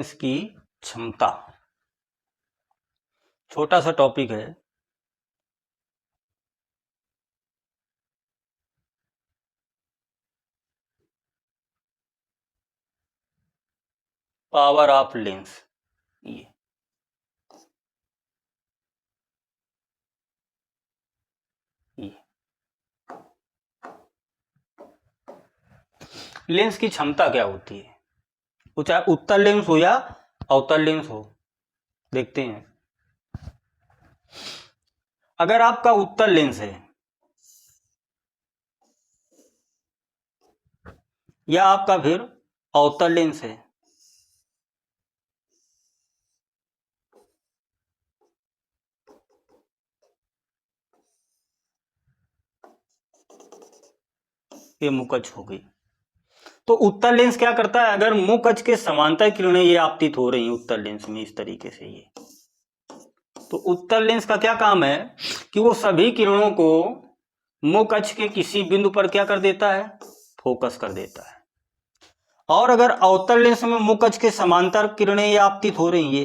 इसकी क्षमता, छोटा सा टॉपिक है। पावर ऑफ लेंस, ये लेंस की क्षमता क्या होती है, वो चाहे उत्तल लेंस हो या अवतल लेंस हो। देखते हैं, अगर आपका उत्तल लेंस है या आपका फिर अवतल लेंस है, ये मुकच हो गई। तो उत्तल लेंस क्या करता है, अगर मुकच के समांतर किरणें ये आपतित हो रही हैं उत्तल लेंस में इस तरीके से, ये तो उत्तल लेंस का क्या काम है कि वो सभी किरणों को मुकच के किसी बिंदु पर क्या कर देता है, फोकस कर देता है। और अगर अवतल लेंस में मुकच के समांतर किरणें ये आपतित हो रही है,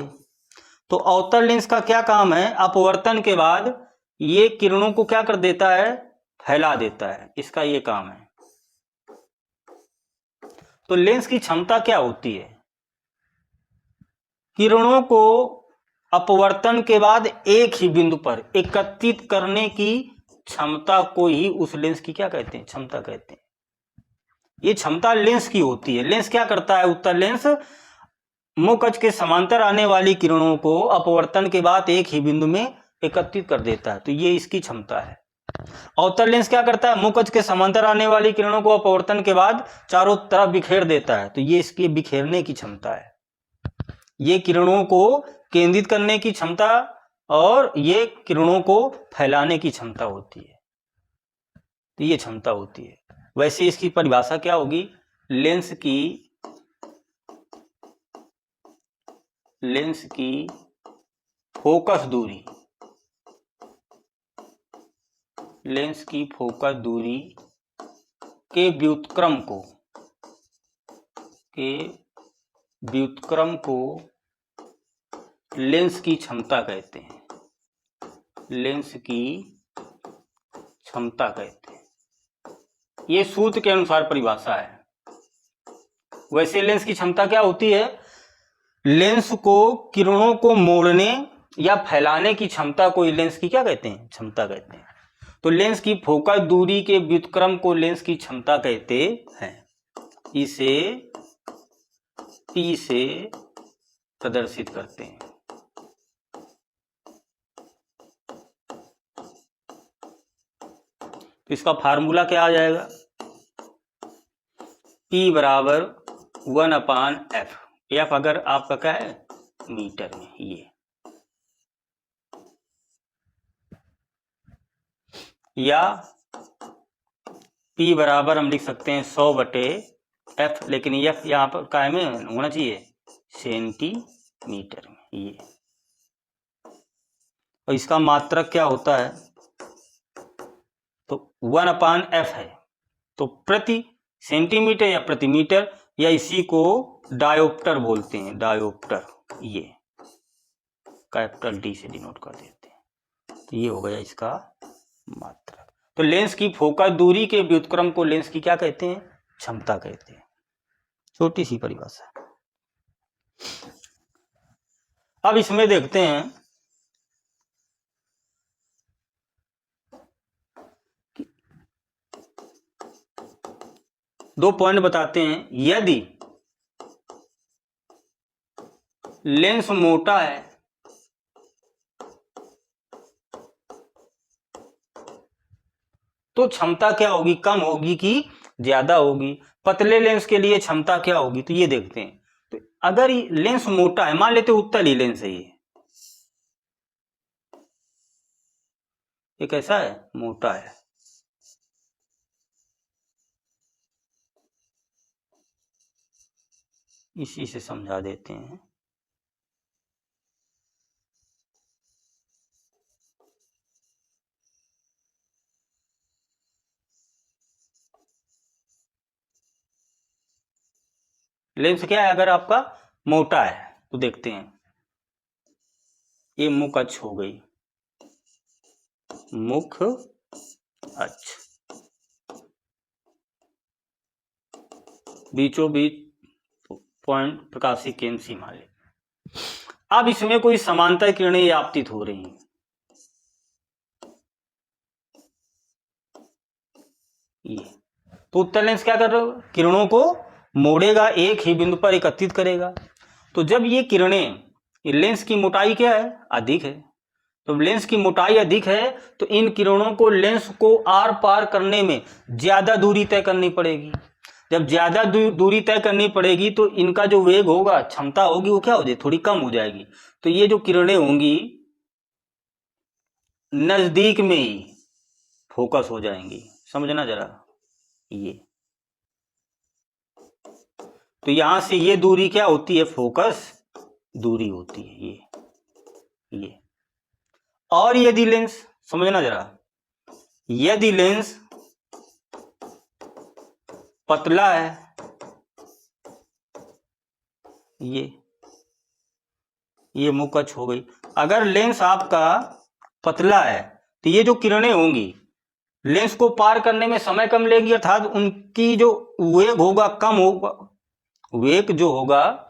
तो अवतल लेंस का क्या काम है, अपवर्तन के बाद ये किरणों को क्या कर देता है, फैला देता है, इसका ये काम है। तो लेंस की क्षमता क्या होती है, किरणों को अपवर्तन के बाद एक ही बिंदु पर एकत्रित करने की क्षमता को ही उस लेंस की क्या कहते हैं, क्षमता कहते हैं। ये क्षमता लेंस की होती है। लेंस क्या करता है, उत्तल लेंस मुकच के समांतर आने वाली किरणों को अपवर्तन के बाद एक ही बिंदु में एकत्रित कर देता है, तो ये इसकी क्षमता है। अवतल लेंस क्या करता है, मुकच के समांतर आने वाली किरणों को अपवर्तन के बाद चारों तरफ बिखेर देता है, तो ये इसकी बिखेरने की क्षमता है। ये किरणों को केंद्रित करने की क्षमता और ये किरणों को फैलाने की क्षमता होती है, तो ये क्षमता होती है। वैसे इसकी परिभाषा क्या होगी, लेंस की फोकस दूरी, लेंस की फोकस दूरी के व्युत्क्रम को लेंस की क्षमता कहते हैं, लेंस की क्षमता कहते हैं। ये सूत्र के अनुसार परिभाषा है। वैसे लेंस की क्षमता क्या होती है, लेंस को किरणों को मोड़ने या फैलाने की क्षमता को लेंस की क्या कहते हैं, क्षमता कहते हैं। तो लेंस की फोकस दूरी के व्युत्क्रम को लेंस की क्षमता कहते हैं। इसे P से प्रदर्शित करते हैं। तो इसका फार्मूला क्या आ जाएगा, P बराबर 1/f। एफ अगर आपका क्या है, मीटर में, ये या P बराबर हम लिख सकते हैं 100/f, लेकिन एफ यहाँ पर काय में होना चाहिए, सेंटीमीटर में, ये। और इसका मात्रक क्या होता है, तो 1/f है, तो प्रति सेंटीमीटर या प्रति मीटर, या इसी को डायोप्टर बोलते हैं, डायोप्टर, ये कैपिटल डी से डिनोट कर देते हैं। तो ये हो गया इसका मात्रक। तो लेंस की फोकस दूरी के व्युत्क्रम को लेंस की क्या कहते हैं, क्षमता कहते हैं। छोटी सी परिभाषा। अब इसमें देखते हैं दो पॉइंट बताते हैं। यदि लेंस मोटा है तो क्षमता क्या होगी, कम होगी कि ज्यादा होगी। पतले लेंस के लिए क्षमता क्या होगी, तो ये देखते हैं। तो अगर लेंस मोटा है, मान लेते उत्तल ही लेंस है, ये कैसा है, मोटा है। इसी से समझा देते हैं। लेंस क्या है, अगर आपका मोटा है तो देखते हैं, ये मुख अक्ष हो गई, मुख अक्ष, बीचों बीच पॉइंट प्रकाशीय केंद्र से हिमालय। अब इसमें कोई समांतर किरणें आपतित हो रही हैं, ये तो उत्तल लेंस क्या कर रहा होगा, किरणों को मोड़ेगा, एक ही बिंदु पर एकत्रित करेगा। तो जब ये किरणें, लेंस की मोटाई क्या है, अधिक है, तो लेंस की मोटाई अधिक है तो इन किरणों को लेंस को आर पार करने में ज्यादा दूरी तय करनी पड़ेगी। जब ज्यादा दूरी तय करनी पड़ेगी तो इनका जो वेग होगा, क्षमता होगी, वो क्या हो जाएगी, थोड़ी कम हो जाएगी। तो ये जो किरणें होंगी नजदीक में ही फोकस हो जाएंगी, समझना जरा ये। तो यहां से ये दूरी क्या होती है, फोकस दूरी होती है ये। और यदि लेंस, समझना जरा, यदि लेंस पतला है, ये मुख अक्ष हो गई। अगर लेंस आपका पतला है तो ये जो किरणें होंगी लेंस को पार करने में समय कम लेगी, अर्थात उनकी जो वेग होगा कम होगा, वेग जो होगा,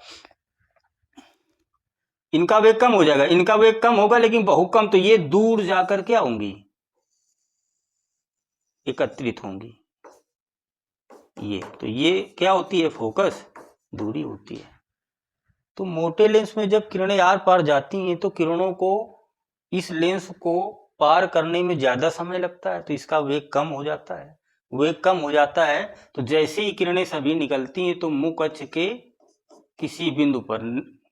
इनका वेग कम हो जाएगा, इनका वेग कम होगा लेकिन बहुत कम, तो ये दूर जाकर क्या होंगी, एकत्रित होंगी। ये तो ये क्या होती है, फोकस दूरी होती है। तो मोटे लेंस में जब किरणें आर पार जाती हैं तो किरणों को इस लेंस को पार करने में ज्यादा समय लगता है, तो इसका वेग कम हो जाता है। वेग कम हो जाता है तो जैसे ही किरणें सभी निकलती हैं तो मुख अक्ष के किसी बिंदु पर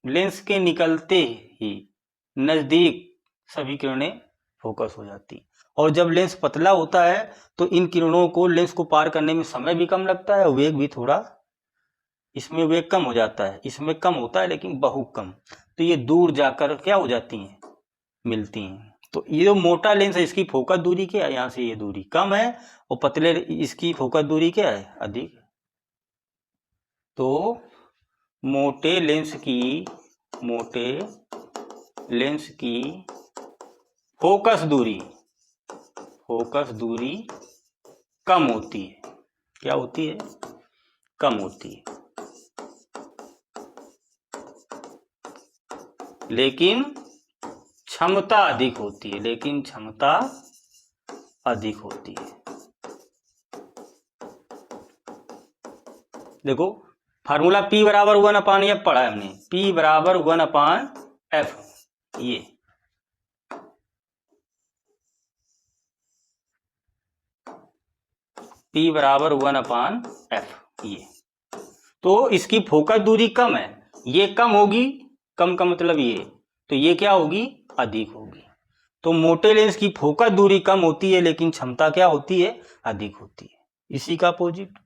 लेंस के निकलते ही नजदीक सभी किरणें फोकस हो जाती। और जब लेंस पतला होता है तो इन किरणों को लेंस को पार करने में समय भी कम लगता है और वेग भी थोड़ा, इसमें वेग कम हो जाता है, इसमें कम होता है लेकिन बहुत कम। तो ये दूर जाकर क्या हो जाती हैं, मिलती हैं। तो ये जो मोटा लेंस है इसकी फोकस दूरी क्या है, यहां से ये दूरी कम है, और पतले इसकी फोकस दूरी क्या है, अधिक। तो मोटे लेंस की फोकस दूरी कम होती है, क्या होती है, कम होती है, लेकिन क्षमता अधिक होती है, देखो फार्मूला P बराबर 1/F पढ़ा है हमने, P बराबर 1/F, ये P बराबर 1/F, ये। तो इसकी फोकस दूरी कम है, ये कम होगी, कम का मतलब ये, तो ये क्या होगी, अधिक होगी। तो मोटे लेंस की फोकस दूरी कम होती है लेकिन क्षमता क्या होती है, अधिक होती है, इसी का अपोजिट।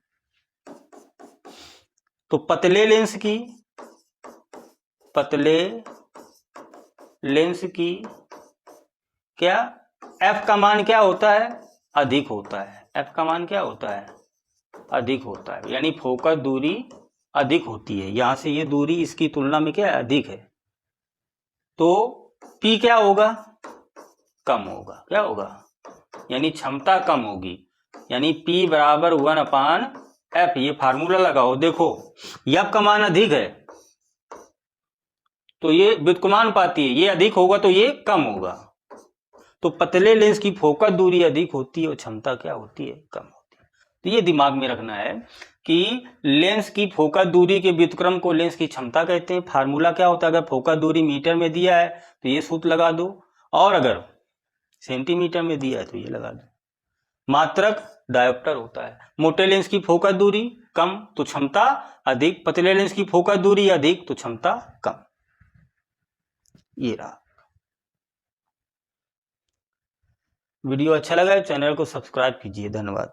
तो पतले लेंस की क्या, F का मान क्या होता है, अधिक होता है, F का मान क्या होता है, अधिक होता है, यानी फोकस दूरी अधिक होती है। यहां से ये दूरी इसकी तुलना में क्या है, अधिक है। तो P क्या होगा, कम होगा, क्या होगा, यानी क्षमता कम होगी, यानी P बराबर 1/F। ये फार्मूला लगाओ, देखो F का मान अधिक है तो ये व्युत्क्रमानुपाती है, ये अधिक होगा तो ये कम होगा। तो पतले लेंस की फोकस दूरी अधिक होती है और क्षमता क्या होती है, कम होती है। तो ये दिमाग में रखना है कि लेंस की फोकस दूरी के व्युत्क्रम को लेंस की क्षमता कहते हैं। फार्मूला क्या होता है, अगर फोकस दूरी मीटर में दिया है तो ये सूत्र लगा दो, और अगर सेंटीमीटर में दिया है तो ये लगा दो। मात्रक डायोप्टर होता है। मोटे लेंस की फोकस दूरी कम तो क्षमता अधिक, पतले लेंस की फोकस दूरी अधिक तो क्षमता कम। ये रहा। वीडियो अच्छा लगा है चैनल को सब्सक्राइब कीजिए, धन्यवाद।